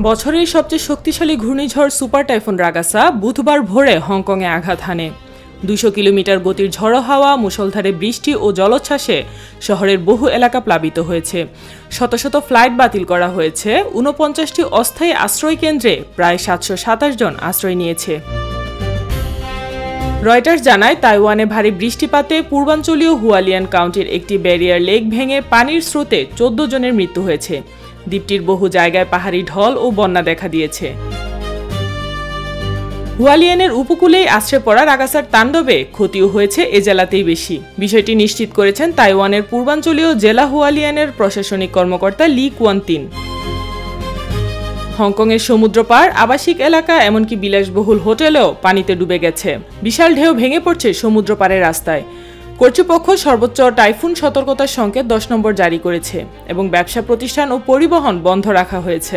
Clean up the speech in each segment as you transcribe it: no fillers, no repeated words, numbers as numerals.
বছরের সবচেয়ে শক্তিশালী ঘূর্ণিঝড় সুপার টাইফুন রাগাসা বুধবার ভোরে হংকংয়ে আঘাত হানে। 200 কিলোমিটার গতির ঝড়ো হাওয়া, মুষলধারে বৃষ্টি ও জলোচ্ছ্বাসে শহরের বহু এলাকা প্লাবিত হয়েছে। শত শত ফ্লাইট বাতিল করা হয়েছে। 49টি অস্থায়ী আশ্রয় কেন্দ্রে প্রায় 727 জন আশ্রয় নিয়েছে। রয়টার্স জানায়, তাইওয়ানে ভারী বৃষ্টিপাতে পূর্বাঞ্চলীয় হুয়ালিয়ান কাউন্টির একটি ব্যারিয়ার লেক ভেঙে পানির স্রোতে 14 জনের মৃত্যু হয়েছে। দ্বীপটির বহু জায়গায় পাহাড়ি ঢল ও বন্যা দেখা দিয়েছে। হুয়ালিয়ানের উপকূলেই আশ্রয় পড়া রাগাসার তাণ্ডবে ক্ষতিও হয়েছে এ জেলাতেই বেশি। বিষয়টি নিশ্চিত করেছেন তাইওয়ানের পূর্বাঞ্চলীয় জেলা হুয়ালিয়ানের প্রশাসনিক কর্মকর্তা লি কুয়ানতিন। হংকংয়ের সমুদ্রপাড়, আবাসিক এলাকা, এমনকি বিলাসবহুল হোটেলেও পানিতে ডুবে গেছে। বিশাল ঢেউ ভেঙে পড়ছে সমুদ্রপাড়ের রাস্তায়। কর্তৃপক্ষ সর্বোচ্চ টাইফুন সতর্কতার সংকেত 10 নম্বর জারি করেছে এবং ব্যবসা প্রতিষ্ঠান ও পরিবহন বন্ধ রাখা হয়েছে।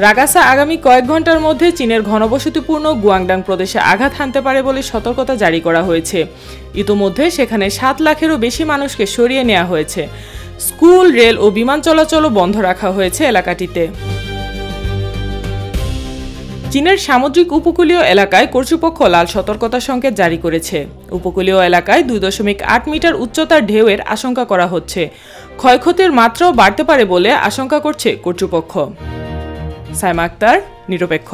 রাগাসা আগামী কয়েক ঘন্টার মধ্যে চীনের ঘনবসতিপূর্ণ গুয়াংডাং প্রদেশে আঘাত হানতে পারে বলে সতর্কতা জারি করা হয়েছে। ইতোমধ্যে সেখানে 7 লাখেরও বেশি মানুষকে সরিয়ে নেওয়া হয়েছে। স্কুল, রেল ও বিমান চলাচলও বন্ধ রাখা হয়েছে এলাকাটিতে। চীনের সামুদ্রিক উপকূলীয় এলাকায় কর্তৃপক্ষ লাল সতর্কতা সংকেত জারি করেছে। উপকূলীয় এলাকায় 2.8 মিটার উচ্চতার ঢেউয়ের আশঙ্কা করা হচ্ছে। ক্ষয়ক্ষতির মাত্রাও বাড়তে পারে বলে আশঙ্কা করছে কর্তৃপক্ষ। সাইমা আক্তার, নিরপেক্ষ।